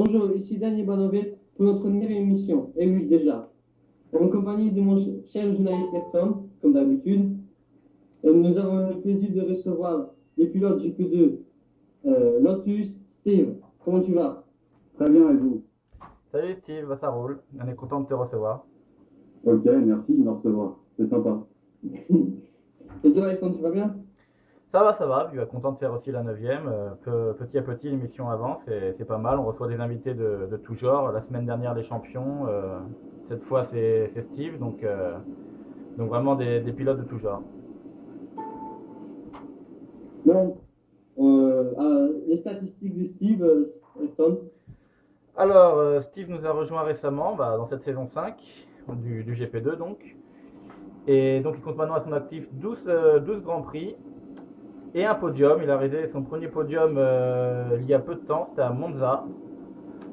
Bonjour, ici Daniel Banovet pour notre nouvelle émission. Et oui, déjà. En compagnie de mon cher journaliste Bertrand, comme d'habitude, nous avons le plaisir de recevoir le pilote GP2 Lotus, Steve. Comment tu vas? Très bien, et vous? Salut Steve, ça roule. On est content de te recevoir. Ok, merci de me recevoir. C'est sympa. Et toi, Alexandre, tu vas bien? Ça va. Puis content de faire aussi la neuvième. Petit à petit, l'émission avance et c'est pas mal. On reçoit des invités de tout genre. La semaine dernière, les champions. Cette fois, c'est Steve. Donc vraiment des pilotes de tout genre. Donc, les statistiques de Steve, Alexandre. Alors, Steve nous a rejoint récemment, dans cette saison 5 du GP2 donc. Et donc, il compte maintenant à son actif 12 Grands Prix et un podium. Il a réalisé son premier podium il y a peu de temps, c'était à Monza.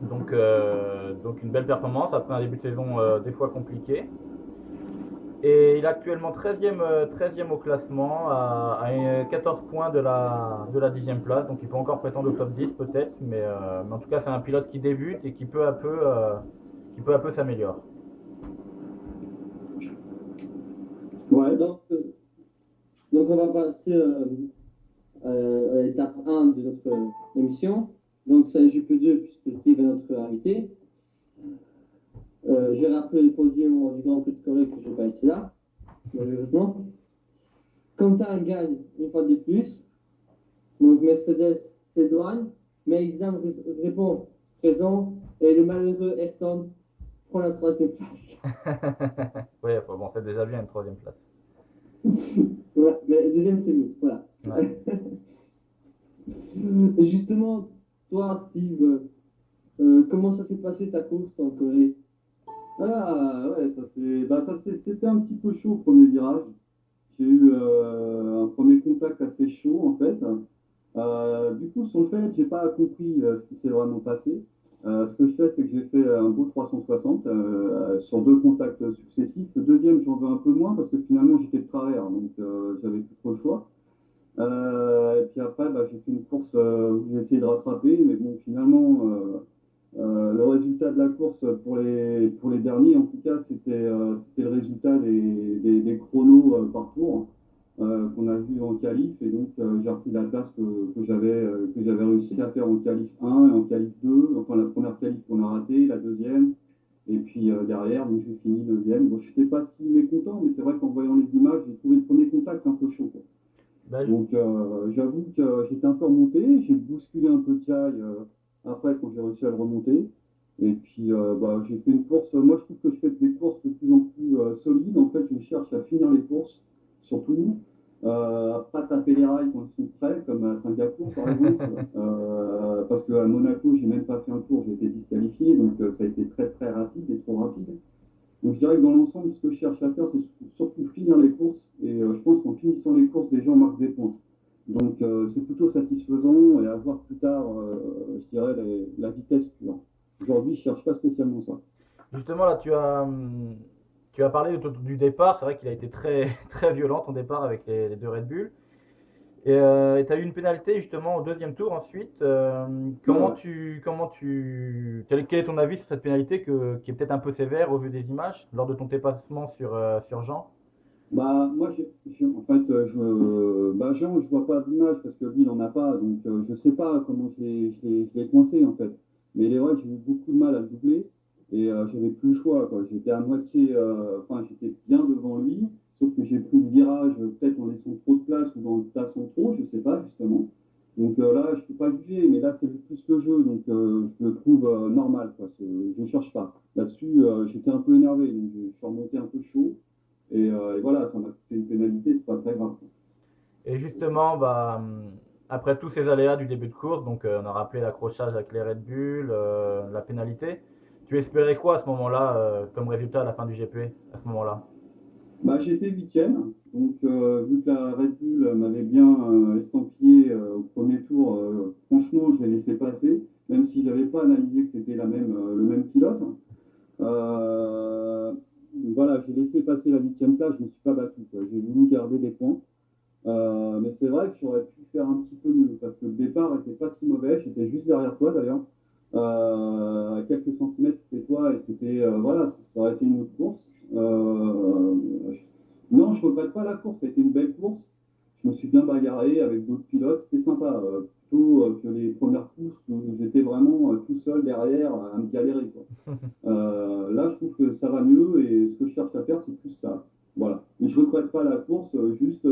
Donc une belle performance après un début de saison des fois compliqué. Et il est actuellement 13e au classement à 14 points de la 10e place. Donc il peut encore prétendre au top 10 peut-être. Mais en tout cas c'est un pilote qui débute et qui peu à peu s'améliore. Ouais, Donc, on va passer à l'étape 1 de notre émission. Donc, c'est un GP2 puisque Steve est notre invité. J'ai rappelé le podium du Grand Prix de Corée que je n'ai pas été là, malheureusement. Quentin gagne une fois de plus. Donc Mercedes s'éloigne, mais Islam répond présent et le malheureux Ayrton prend la troisième place. Oui, bon, c'est déjà bien une troisième place. Voilà, mais le deuxième c'est mieux. Voilà. Ouais. Et justement, toi Steve, comment ça s'est passé ta course en Corée? ah ouais, c'était un petit peu chaud au premier virage. J'ai eu un premier contact assez chaud en fait. Du coup, sur le fait, j'ai pas compris ce qui s'est vraiment passé. Ce que je sais, c'est que j'ai fait un beau 360 sur deux contacts successifs. Le deuxième, j'en veux un peu moins parce que finalement, j'étais de travers, donc j'avais plus trop le choix. Et puis après, j'ai fait une course où j'ai essayé de rattraper, mais bon, finalement, le résultat de la course pour les derniers, en tout cas, c'était le résultat des chronos par tour qu'on a vu en qualif. Et donc, j'ai repris la place que j'avais réussi à faire en qualif 1 et en qualif 2. Enfin, la première qualif qu'on a ratée, la deuxième. Et puis derrière, donc j'ai fini deuxième. Bon, je n'étais pas si mécontent, mais c'est vrai qu'en voyant les images, j'ai trouvé le premier contact un peu chaud, quoi. Bah, Donc j'avoue que j'étais un peu remonté, j'ai bousculé un peu Thai après quand j'ai réussi à le remonter. Et puis j'ai fait une course, moi je trouve que je fais des courses de plus en plus solides. En fait, je cherche à finir les courses, surtout, à pas taper les rails quand ils sont prêts, comme à Singapour par exemple. Parce qu'à Monaco, j'ai même pas fait un tour, j'ai été disqualifié, donc ça a été très très rapide et trop rapide. Donc je dirais que dans l'ensemble, ce que je cherche à faire, c'est surtout finir les courses. Et je pense qu'en finissant les courses, les gens marquent des points. Donc c'est plutôt satisfaisant et à voir plus tard, je dirais, la vitesse pure. Aujourd'hui, je ne cherche pas spécialement ça. Justement, là, tu as parlé du départ. C'est vrai qu'il a été très, très violent ton départ avec les deux Red Bull. Et tu as eu une pénalité justement au deuxième tour ensuite. Ouais, Comment ouais. quel est ton avis sur cette pénalité qui est peut-être un peu sévère au vu des images lors de ton dépassement sur Jean? Moi, en fait, Jean, je vois pas d'image parce que lui, il n'en a pas. Donc je sais pas comment je l'ai coincé en fait. Mais il est vrai que j'ai eu beaucoup de mal à le doubler. Et j'avais plus le choix, quoi. J'étais à moitié, enfin, j'étais bien devant lui, sauf que j'ai pris le virage, peut-être en laissant trop de place ou en le plaçant trop, je sais pas, justement. Donc là, je peux pas juger, mais là, c'est plus le jeu, donc je le trouve normal, quoi. Je cherche pas. Là-dessus, j'étais un peu énervé, donc je suis remonté un peu chaud, et voilà, ça m'a coûté une pénalité, c'est pas très grave. Et justement, après tous ces aléas du début de course, donc on a rappelé l'accrochage avec les Red Bull, la pénalité. Tu espérais quoi à ce moment-là comme résultat à la fin du GP à ce moment-là? J'ai fait huitième, donc vu que la Red Bull m'avait bien estampillé au premier tour, franchement je l'ai laissé passer, même si je n'avais pas analysé que c'était le même pilote. Euh, voilà, j'ai laissé passer la huitième place, je ne me suis pas battu, quoi. J'ai voulu garder des points. Mais c'est vrai que j'aurais pu faire un petit peu mieux, parce que le départ n'était pas si mauvais, j'étais juste derrière toi d'ailleurs. quelques centimètres, c'était toi, et c'était, voilà, ça aurait été une autre course. Non, je regrette pas la course, ça a été une belle course. Je me suis bien bagarré avec d'autres pilotes, c'était sympa. Plutôt que les premières courses où j'étais vraiment tout seul derrière à me galérer, quoi. Là, je trouve que ça va mieux et ce que je cherche à faire, c'est plus ça. Voilà. Mais je regrette pas la course, juste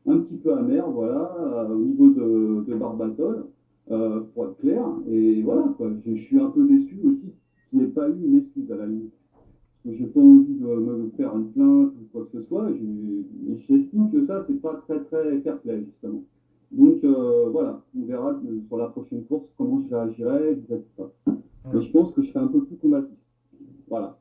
un petit peu amer, voilà, au niveau de Barbatol, pour être clair. Et voilà, quoi. Je suis un peu déçu aussi qu'il n'y ait pas eu une excuse à la limite. Parce que j'ai pas envie de me faire une plainte ou quoi que ce soit. J'estime que ça, c'est pas très très fair play, justement. Donc voilà, on verra sur la prochaine course comment je réagirai vis-à-vis de ça. Mais je pense que je serai un peu plus combatif. Voilà.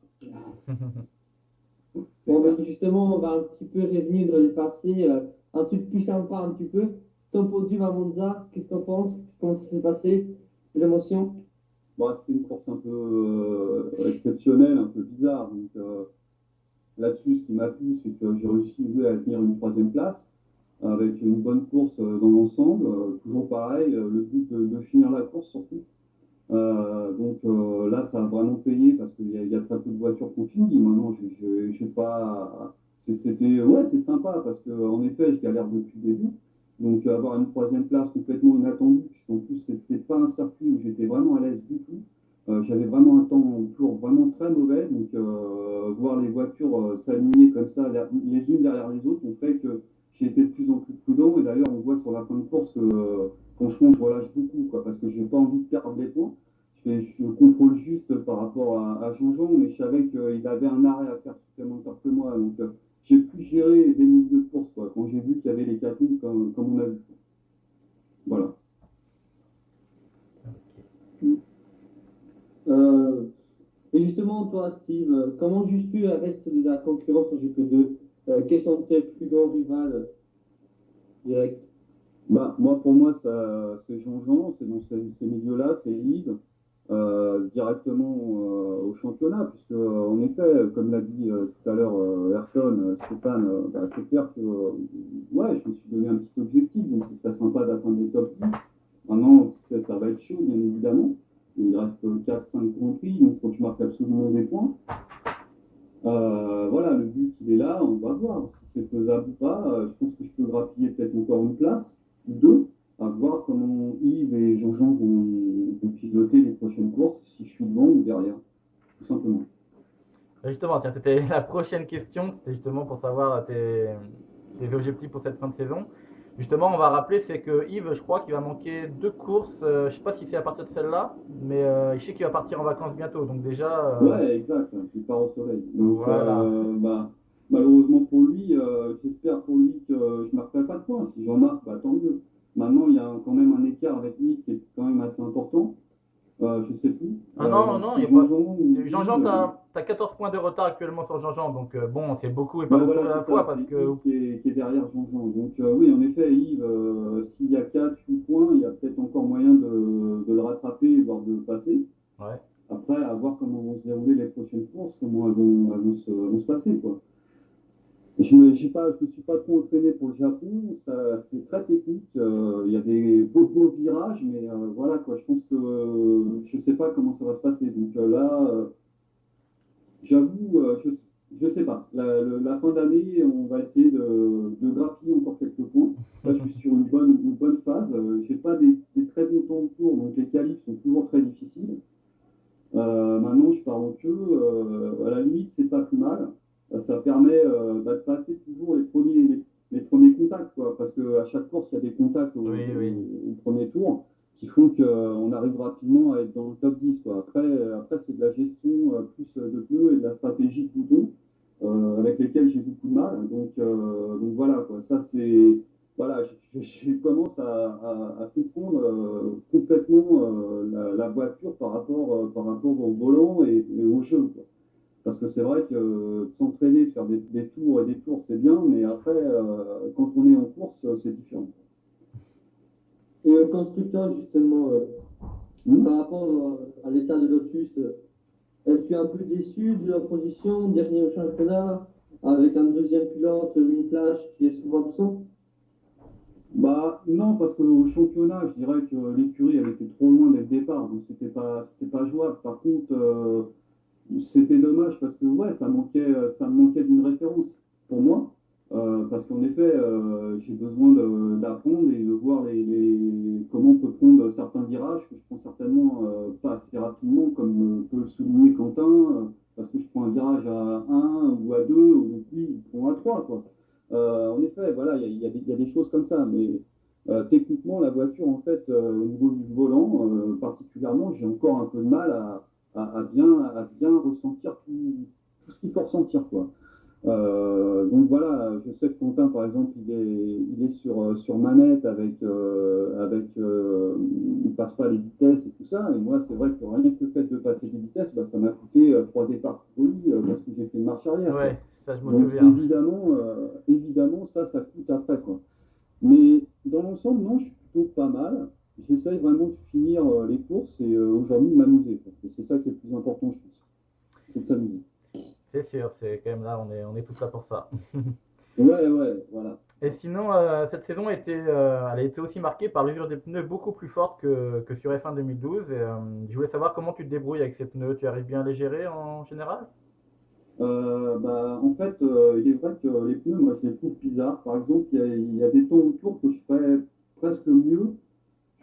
Bon, ben, justement, on va un petit peu revenir dans le passé, un truc plus sympa un petit peu. Ton podium à Monza, qu'est-ce que t'en penses? Comment ça s'est passé? Les émotions? Bon, c'était une course un peu exceptionnelle, un peu bizarre. Donc là-dessus, ce qui m'a plu, c'est que j'ai réussi oui, à tenir une troisième place avec une bonne course dans l'ensemble. Toujours pareil, le but de finir la course surtout. Donc là, ça a vraiment payé parce qu'il y a très peu de voitures qu'on finit. Maintenant, je sais pas. C'était ouais, c'est sympa parce qu'en effet, je galère depuis le début. Donc avoir une troisième place complètement inattendue, puisqu'en plus c'était pas un circuit où j'étais vraiment à l'aise du tout. J'avais vraiment un temps en tour vraiment très mauvais. Donc voir les voitures s'aligner comme ça, les unes derrière les autres, ont fait que j'ai été de plus en plus prudent. Et d'ailleurs, on voit sur la fin de course, franchement, je relâche beaucoup, quoi, parce que j'ai pas envie de perdre les points. Je contrôle juste par rapport à Jean-Jean, mais je savais qu'il avait un arrêt à faire supplémentaire que moi. Donc, j'ai pu gérer des minutes de course, quoi, quand j'ai vu qu'il y avait les cartons comme on a vu. Voilà. Euh, et justement, toi, Steve, comment juges-tu le reste de la concurrence en GP2? Quels sont tes plus grands rivales directs? Bah, moi, pour moi, ça, c'est Jean-Jean, c'est dans ces milieux-là, c'est Yves, directement au championnat, puisque en effet, comme l'a dit tout à l'heure Ayrton, Stéphane, bah, c'est clair que ouais, je me suis donné un petit objectif, donc ce serait sympa d'atteindre les top 10. Maintenant, ça va être chaud, bien évidemment. Il reste 4-5 Grands Prix, donc il faut que je marque absolument des points. Voilà, le but, il est là, on va voir si c'est faisable ou pas. Je pense que je peux grappiller peut-être encore une place, ou deux, à voir comment Yves et Jean-Jean vont piloter les prochaines courses, si je suis devant ou derrière, tout simplement. Justement, tiens, c'était la prochaine question, c'était justement pour savoir tes objectifs pour cette fin de saison. Justement, on va rappeler, c'est que Yves, je crois qu'il va manquer 2 courses. Je ne sais pas si c'est à partir de celle-là, mais je sais qu'il va partir en vacances bientôt. Donc déjà, Ouais, exact, il part au soleil. Donc, voilà. bah, malheureusement pour lui, j'espère pour lui que je ne marquerai pas de points. Si j'en marque, bah, tant mieux. Maintenant, il y a quand même un écart avec Yves qui est quand même assez important. Je sais plus. Ah non, non, il Si n'y a pas. Jean-Jean ou Jean-Jean, Yves, t'as 14 points de retard actuellement sur Jean-Jean. Donc bon, c'est beaucoup et pas ben beaucoup voilà, à la c'est fois ça, parce c'est que. Yves qui est derrière Jean-Jean. Donc oui, en effet, Yves, s'il y a 4 8 points, il y a peut-être encore moyen de le rattraper, voire de le passer. Ouais. Après, à voir comment vont se dérouler les prochaines courses, comment elles vont se passer, quoi. Je me suis pas trop entraîné pour le Japon, c'est très technique, il y a des beaux virages, mais voilà, quoi, je pense que je sais pas comment ça va se passer. Donc là, j'avoue, je sais pas. La fin d'année, on va essayer de grappiller encore quelques points. Là, je suis sur une bonne phase. J'ai pas des très bons temps de tour, donc les qualifs sont toujours très difficiles. Maintenant, je pars en queue. À la limite, c'est pas plus mal. Ça permet de passer toujours les premiers contacts, quoi, parce qu'à chaque course, il y a des contacts Oui, oui. au premier tour qui font qu'on arrive rapidement à être dans le top 10, quoi. Après c'est de la gestion plus de pneus et de la stratégie de boutons avec lesquels j'ai beaucoup de mal. Donc voilà, quoi. Ça, c'est. Voilà, je commence à comprendre complètement la voiture par rapport au volant et au jeu, quoi. Parce que c'est vrai que s'entraîner, faire des tours et des tours, c'est bien, mais après, quand on est en course, c'est différent. Et le constructeur, justement, par rapport à l'état de Lotus, es-tu un peu déçu de leur position, dernier au championnat, avec un deuxième pilote, une plage qui est souvent absent? Bah non, parce qu'au championnat, je dirais que l'écurie elle était trop loin dès le départ, donc c'était pas jouable. Par contre, c'était dommage parce que ouais, ça me manquait d'une référence pour moi. Parce qu'en effet, j'ai besoin d'apprendre et de voir comment on peut prendre certains virages que je prends certainement pas assez rapidement, comme peut le souligner Quentin, parce que je prends un virage à un ou à 2 ou lui, il prend à 3 quoi. En effet, voilà, il y a des choses comme ça, mais techniquement, la voiture, en fait, au niveau du volant, particulièrement, j'ai encore un peu de mal à bien ressentir tout ce qu'il faut ressentir, quoi. Donc voilà, je sais que Quentin, par exemple, il est sur manette il passe pas les vitesses et tout ça. Et moi, c'est vrai que rien que le fait de passer les vitesses, bah, ça m'a coûté 3 départs pourris parce que j'ai fait une marche arrière, quoi. Ouais, ça je me Donc souviens. évidemment, ça coûte après, quoi. Mais dans l'ensemble, non, je suis plutôt pas mal. J'essaye vraiment de finir les courses et aujourd'hui de m'amuser, quoi. Et c'est ça qui est le plus important, je pense. C'est de s'amuser. C'est sûr, c'est quand même là, on est tous là pour ça. Ouais, ouais, voilà. Et sinon, cette saison elle a été aussi marquée par l'usure des pneus beaucoup plus forte que sur F1 2012. Et, je voulais savoir comment tu te débrouilles avec ces pneus. Tu arrives bien à les gérer en général? Bah, en fait, il est vrai que les pneus, moi, je les trouve bizarres. Par exemple, il y a des temps autour que je ferais presque mieux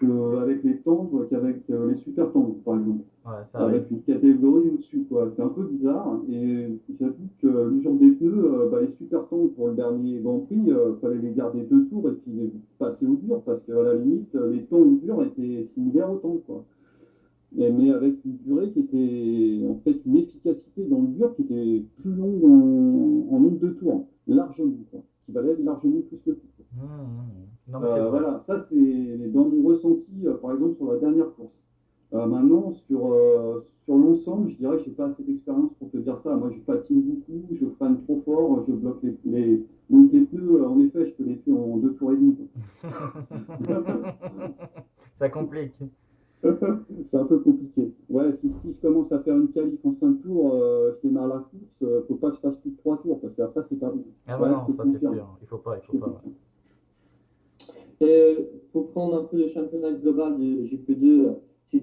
qu'avec les tendres, qu'avec les super tendres, par exemple. Ouais, ça arrive. Avec une catégorie au-dessus, quoi. C'est un peu bizarre. Et j'avoue que l'usure des pneus, bah, les super tendres pour le dernier Grand Prix, fallait les garder 2 tours et puis les passer au dur, parce qu'à la limite, les temps au dur étaient similaires aux tendres, quoi. Mais avec une durée qui était, en fait, une efficacité dans le dur qui était plus longue en nombre de tours, largement, quoi, qui valait largement plus le coup. Non, mais c'est vrai. Voilà, ça c'est dans mon ressenti, par exemple, sur la dernière course. Maintenant, sur l'ensemble, je dirais que j'ai pas assez d'expérience pour te dire ça. Moi, je patine beaucoup, je freine trop fort, je bloque donc les pneus, en effet, je peux les faire en 2 tours et demi, quoi. Ça complique. C'est un peu compliqué. Ouais, si je commence à faire une qualif en 5 tours, je démarre la course, faut pas que je fasse plus de 3 tours, parce qu'après, c'est pas bon. Ah bah Ouais, non, je te ça c'est confirme. sûr. Il faut pas, il Je faut te pas. Ouais. confirme. Et pour prendre un peu le championnat global de GP2, si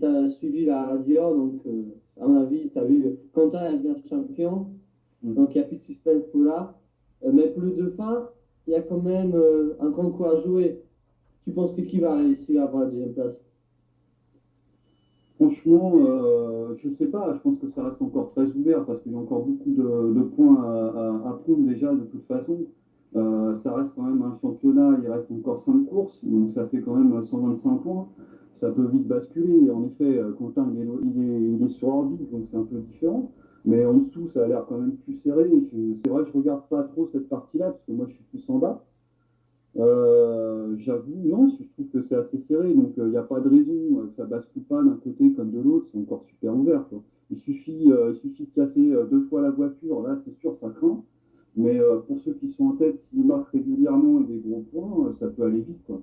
t'as suivi la radio, donc à mon avis, tu as vu Quentin est bien champion, Mm. donc il n'y a plus de suspense pour là. Mais pour le dauphin, il y a quand même un grand coup à jouer. Tu penses que qui va réussir à avoir la deuxième place? Franchement, je sais pas, je pense que ça reste encore très ouvert, parce qu'il y a encore beaucoup de points à prendre déjà, de toute façon. Ça reste quand même un championnat, il reste encore 5 courses, donc ça fait quand même 125 points. Ça peut vite basculer. En effet, Quentin, il est sur orbite, donc c'est un peu différent. Mais en dessous, ça a l'air quand même plus serré. C'est vrai que je regarde pas trop cette partie-là, parce que moi, je suis plus en bas. J'avoue, non, je trouve que c'est assez serré, donc il n'y a pas de raison que ça bascule pas d'un côté comme de l'autre, c'est encore super ouvert, quoi. Il suffit de casser 2 fois la voiture, là c'est sûr, ça craint. Mais pour ceux qui sont en tête, s'ils marquent régulièrement et des gros points, ça peut aller vite, quoi.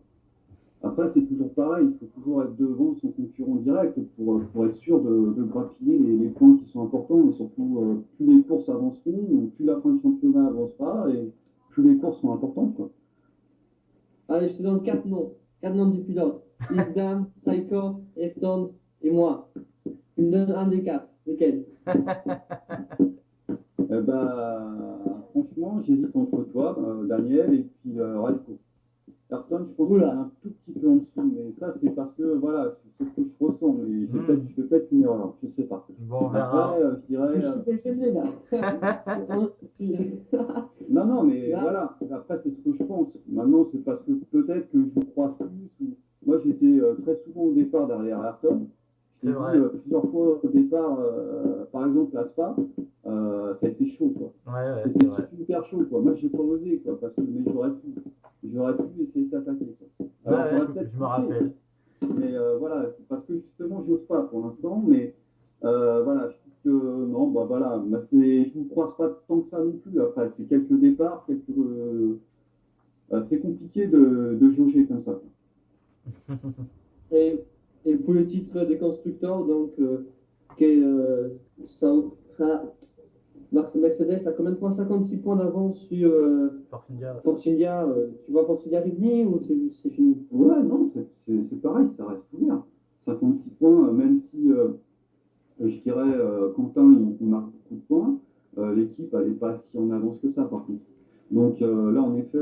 Après, c'est toujours pareil, il faut toujours être devant son concurrent direct pour être sûr de grappiller les points qui sont importants. Et surtout, plus les courses avanceront, plus la fin de championnat avancera et plus les courses sont importantes, quoi. Allez, je te donne 4 noms. 4 noms du pilote. Isdam, Saiko, Ayrton et moi. Tu me donnes un des 4. Lequel? Franchement, j'hésite entre toi, Daniel, et puis Ralco. Ayrton, je pense qu'il est Oula. un tout petit peu en dessous, mais ça, c'est parce que, voilà, c'est ce que je ressens, mais Hmm. je fais peut-être une erreur, je sais pas. Bon, on Après, verra. je dirais, Je te fais gêner là. non, non, mais Là, voilà, après, c'est ce que je pense. Maintenant, c'est parce que peut-être que je me croise plus, ou... Moi, j'étais très souvent au départ derrière Ayrton. Je C'est l'ai vu vrai. plusieurs fois au départ, par exemple, à Spa, ça a été chaud, quoi. Ouais, ouais, c'est C'était vrai. super chaud, quoi. Moi, j'ai pas osé, quoi, parce que mais j'aurais pu essayer de t'attaquer, quoi. Ouais, Alors, ouais, j'aurais peut-être je me poussé, rappelle. mais voilà, c'est parce que justement, j'ose pas pour l'instant, mais voilà, je trouve que non, bah voilà, bah, je ne croise pas tant que ça non plus. Après, c'est quelques départs, c'est compliqué de jauger comme ça. et, et pour le titre des constructeurs, donc, ça sera Mercedes a combien de points? 56 points d'avance sur Force India. Force India. Tu vois Force India revenir ou c'est fini? Ouais, non, c'est pareil, ça reste ouvert. 56 points, même si je dirais Quentin il marque beaucoup de points, l'équipe elle n'est pas si en avance que ça par contre. Donc là en effet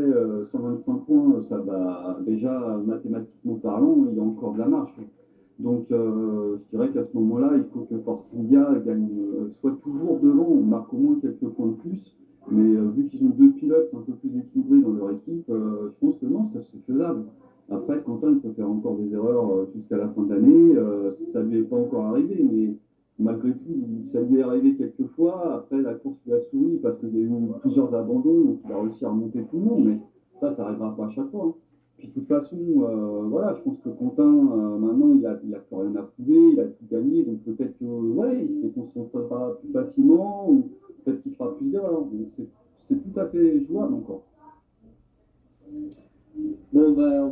125 points, ça va déjà mathématiquement parlant, il y a encore de la marge. Donc je dirais qu'à ce moment-là, il faut que Force India gagne, soit toujours devant, on marque au moins quelques points de plus. Mais vu qu'ils ont deux pilotes un peu plus équilibrés dans leur équipe, je pense que non, ça c'est faisable. Après, Quentin il peut faire encore des erreurs jusqu'à la fin de l'année. Ça lui est pas encore arrivé, mais malgré tout, ça lui est arrivé quelques fois. Après, la course lui a souri parce qu'il y a eu plusieurs abandons, donc il a réussi à remonter tout le monde. Mais ça n'arrivera pas à chaque fois, hein. Puis de toute façon, voilà, je pense que Quentin, maintenant, il a plus rien à prouver, il a tout gagné, donc peut-être que, ouais, il se déconcentrera plus facilement, ou peut-être qu'il fera plus d'erreurs. Donc c'est tout à fait jouable encore. Bon, ben, on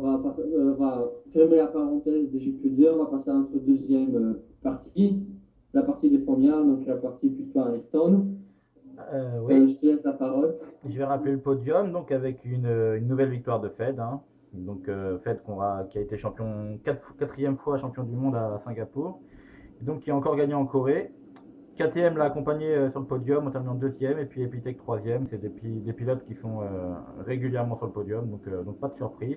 va fermer la parenthèse des GP2, on va passer à notre deuxième partie, la partie des premières, donc la partie plutôt à Ayrton. Oui. Je te laisse la parole. Je vais rappeler le podium, donc avec une nouvelle victoire de Fed. Hein. Donc Fed qui a été quatrième fois champion du monde à Singapour. Et donc qui a encore gagné en Corée. KTM l'a accompagné sur le podium en terminant deuxième et puis Epitech troisième. C'est des pilotes qui sont régulièrement sur le podium, donc pas de surprise.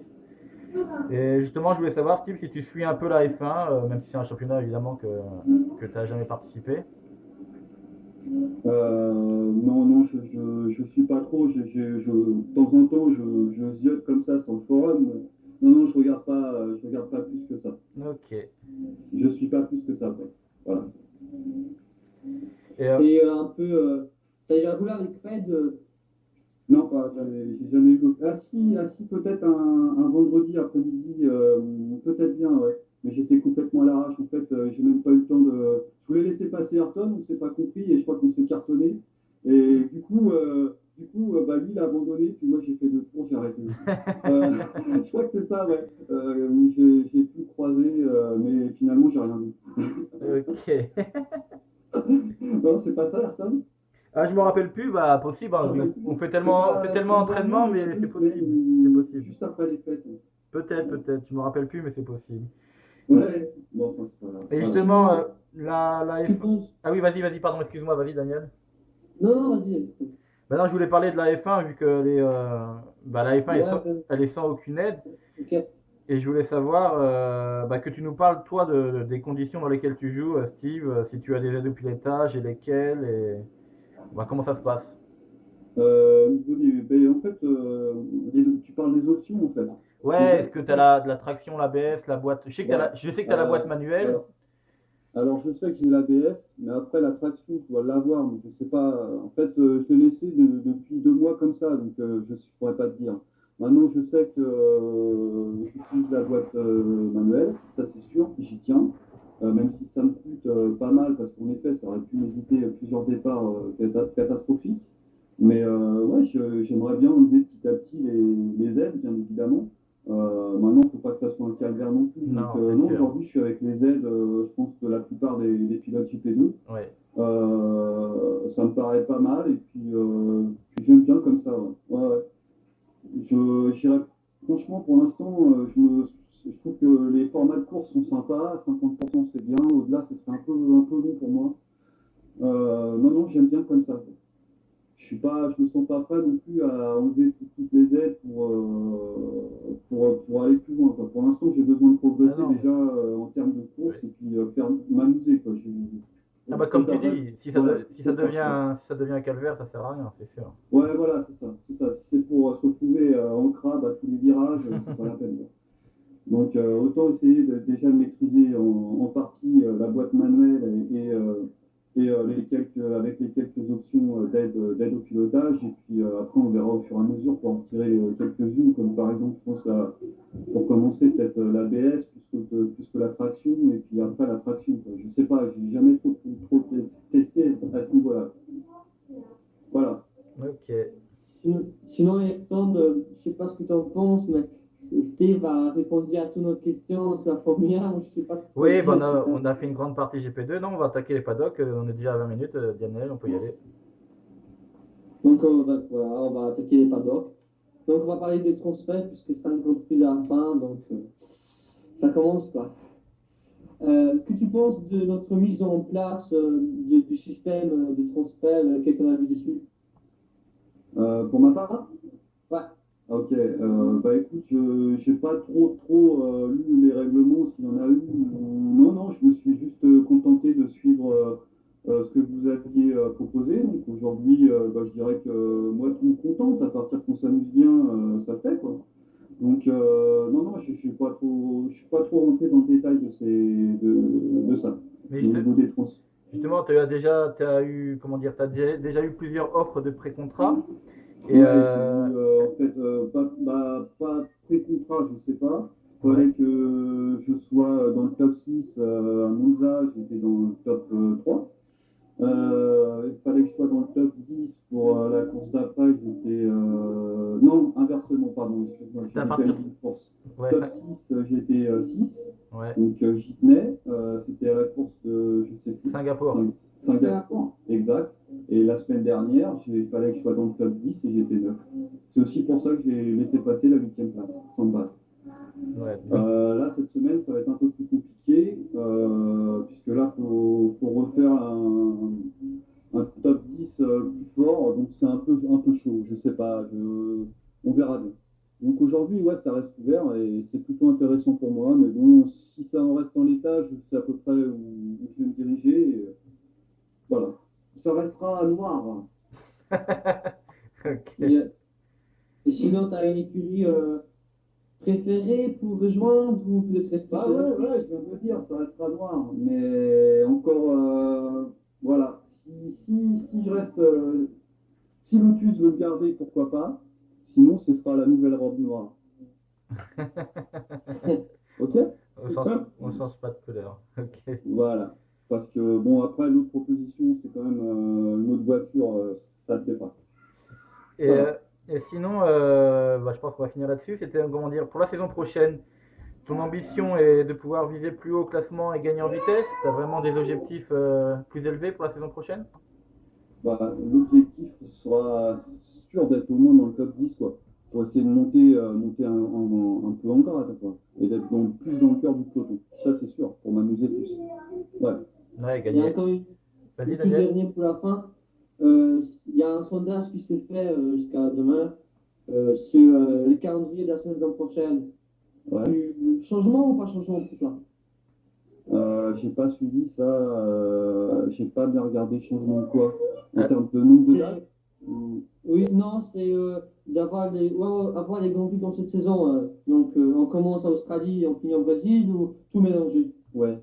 Et justement, je voulais savoir, Steve, si tu suis un peu la F1, même si c'est un championnat évidemment que tu n'as jamais participé. Non, je suis pas trop. De temps en temps, je ziote comme ça sur le forum. Non, je regarde pas plus que ça. Ok. Je suis pas plus que ça, quoi. Voilà. Et un peu, t'as déjà roulé avec Fred Non, pas, j'ai jamais eu. Ah si, peut-être un vendredi après-midi, peut-être bien, ouais. Mais j'étais complètement à l'arrache. En fait, j'ai même pas eu le temps de. Je voulais laisser passer Ayrton, on s'est pas compris et je crois qu'on s'est cartonné. Et bah, lui il a abandonné, puis moi j'ai fait deux tours, j'ai arrêté. Je crois que c'est ça, ouais. J'ai pu croiser, mais finalement j'ai rien vu. Ok. Non, c'est pas ça, Ayrton. Ah, je me rappelle plus, bah possible. Hein. On fait tellement d'entraînement, mais c'est possible. C'est possible. Juste après les fêtes. Peut-être. Je me rappelle plus, mais c'est possible. Ouais. Bon, enfin, c'est pas grave. Et Voilà. justement, la Tu F1. penses... Ah oui, vas-y, pardon, excuse-moi, vas-y, Daniel. Non, vas-y. Maintenant, je voulais parler de la F1 vu que la F1 Ouais, elle est sans aucune aide. ok. Et je voulais savoir que tu nous parles, toi, des conditions dans lesquelles tu joues, Steve, si tu as des aides au pilotage et lesquelles, et comment ça se passe. En fait, tu parles des options, en fait. Ouais, est-ce que tu as de la traction, l'ABS, la boîte. Je sais que tu as la boîte manuelle. Alors, je sais que j'ai l'ABS, mais après, la traction, tu dois l'avoir, mais je sais pas. En fait, je l'ai laissé depuis 2 mois comme ça, donc je ne pourrais pas te dire. Maintenant, je sais que j'utilise la boîte manuelle, ça c'est sûr, j'y tiens, même si ça me coûte pas mal, parce qu'en effet, ça aurait pu m'éviter plusieurs départs catastrophiques. Mais ouais, j'aimerais bien enlever petit à petit les aides, bien évidemment. Maintenant, il ne faut pas que ça soit un calvaire non plus. Non, Donc, c'est non, sûr. aujourd'hui, je suis avec les aides, je pense que la plupart des pilotes GP2. Ouais. Ça me paraît pas mal et puis j'aime bien comme ça. Ouais. Ouais. J'irais, franchement, pour l'instant, je trouve que les formats de course sont sympas. 50% c'est bien. Au-delà, ce serait un peu long pour moi. Non, j'aime bien comme ça. Je me sens pas prêt non plus à enlever toutes les aides pour aller plus loin, quoi. Pour l'instant, j'ai besoin de progresser Ah non, déjà en termes de course et puis faire m'amuser, quoi. comme tu dis, si ça devient un calvaire, ça sert à rien, c'est sûr. Ouais, voilà, c'est ça. Si c'est pour se retrouver en crabe à tous les virages, c'est pas la peine, quoi. Donc, autant essayer déjà de maîtriser en partie la boîte manuelle et avec les quelques options d'aide au pilotage. Et puis après, on verra au fur et à mesure pour en tirer quelques-unes, comme par exemple, je pense, pour commencer, peut-être l'ABS plus que la traction, et puis après la traction, quoi. Je sais pas, j'ai jamais trop testé à ce niveau-là. Voilà. Ok. Sinon, Ayrton, je sais pas ce que tu en penses, mais Steve a répondu à toutes nos questions sur la Formule 1, je sais pas. Oui, on a fait une grande partie GP2. Non, on va attaquer les paddocks. On est déjà à 20 minutes. Daniel, on peut y aller. Donc, voilà, on va attaquer les paddocks. Donc, on va parler des transferts puisque c'est un Grand Prix de la fin, donc ça commence quoi. Que tu penses de notre mise en place du système de transfert, quel est ton avis dessus? Pour ma part, Ouais. ok, bah écoute, je j'ai pas trop lu les règlements, s'il y en a eu. Non, non, je me suis juste contenté de suivre ce que vous aviez proposé. Donc aujourd'hui, bah, je dirais que moi, tout me contente, à partir qu'on s'amuse bien, ça fait quoi. Donc non, non, je suis pas trop rentré dans le détail de ça, Mais au niveau des trans. justement, t'as eu, comment dire, déjà eu plusieurs offres de pré-contrat. Et Ouais, j'ai eu en fait pas pré-contrat, je sais pas. ouais, Fallait que je sois dans le top 6 à Monza, j'étais dans le top 3. Il fallait que je sois dans le top 10 pour la course d'après, j'étais. Non, inversement, pardon, excuse-moi, c'était j'ai à décalé partir de... une course. Ouais, Top 6, j'étais 6, ouais, donc j'y tenais. C'était à la course de, je sais plus, Singapour. Singapour, exact. Et la semaine dernière, il fallait que je sois dans le top 10 et j'étais 9. C'est aussi pour ça que j'ai laissé passer la 8e place, sans me battre. Ouais. Là, cette semaine, ça va être un peu plus compliqué, puisque là, faut refaire un top 10 plus fort, donc c'est un peu chaud, je sais pas, on verra bien. Donc aujourd'hui, ouais, ça reste ouvert et c'est plutôt intéressant pour moi, mais bon, si ça en reste en l'état, je sais à peu près où je vais me diriger, et voilà. Ça restera noir. Ok. Et, et sinon, tu as une écurie préférée pour rejoindre ou peut-être rester Bah chez ouais, eux? ouais, je viens de le dire, ça restera noir. Mais encore, voilà. Si je reste, si Lotus veut le garder, pourquoi pas. Sinon, ce sera la nouvelle robe noire. Ok? On change pas de couleur. Ok. Voilà. Parce que, bon, après, l'autre proposition, c'est quand même une autre voiture, ça ne fait pas. Et, Voilà. et sinon, bah, je pense qu'on va finir là-dessus. C'était, comment dire, pour la saison prochaine, ton ambition est de pouvoir viser plus haut au classement et gagner en vitesse. Tu as vraiment des objectifs plus élevés pour la saison prochaine? Bah, l'objectif sera sûr d'être au moins dans le top 10, quoi. Pour essayer de monter un peu en grade, quoi. Et d'être plus dans le cœur du peloton. Ça, c'est sûr, pour m'amuser plus. Ouais. Ouais, Il y a gagner. encore Vas-y, une toute Daniel. dernière pour la fin. Il y a un sondage qui se fait jusqu'à demain sur le calendrier de la saison prochaine. Ouais. Changement ou pas changement pour toi? J'ai pas suivi ça, j'ai pas bien regardé le changement de quoi. En Euh, termes de nombre de C'est- dates. Oui, non, c'est d'avoir avoir les grands prix dans cette saison. Donc, on commence à Australie et on finit au Brésil ou tout mélangé. Ouais.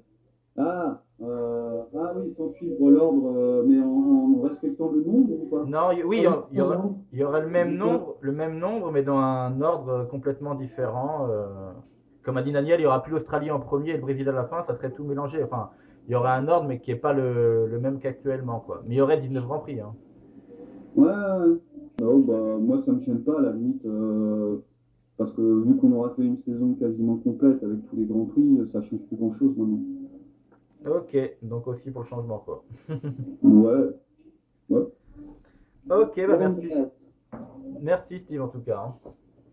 Ah oui, sans suivre l'ordre, mais en respectant le nombre ou pas? Non, oui, Ah oui, il y aura le même nombre, mais dans un ordre complètement différent. Comme a dit Daniel, il y aura plus l'Australie en premier et le Brésil à la fin, ça serait tout mélangé. Enfin, il y aura un ordre, mais qui n'est pas le même qu'actuellement, quoi. Mais il y aurait 19 Grands Prix, hein. Ouais. Non, bah, moi, ça me gêne pas, à la limite, parce que vu qu'on aura fait une saison quasiment complète avec tous les grands prix, ça change plus grand-chose maintenant. Ok, donc aussi pour le changement, quoi. Ouais, ouais. Ok, bah Bon, merci. Merci Steve en tout cas, hein.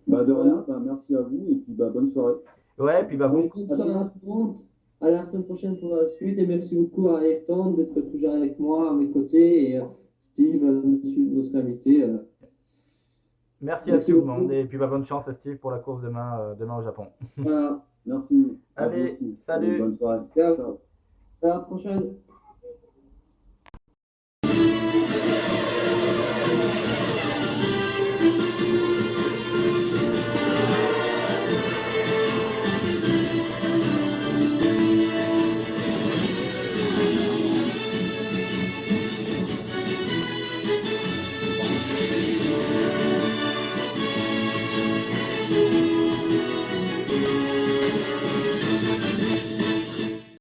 Bah, de rien, bah, merci à vous et puis bah, bonne soirée. Ouais, puis bah bon. bonne soirée à tout le monde. À la semaine prochaine pour la suite et merci beaucoup à Ayrton d'être toujours avec moi à mes côtés et Steve, notre invité. Merci à Merci tout le monde beaucoup. et puis bah bonne chance Steve pour la course demain au Japon. Voilà. Merci. À vous Allez, aussi. Allez, salut. bonne soirée. Ciao. Ciao. À la prochaine.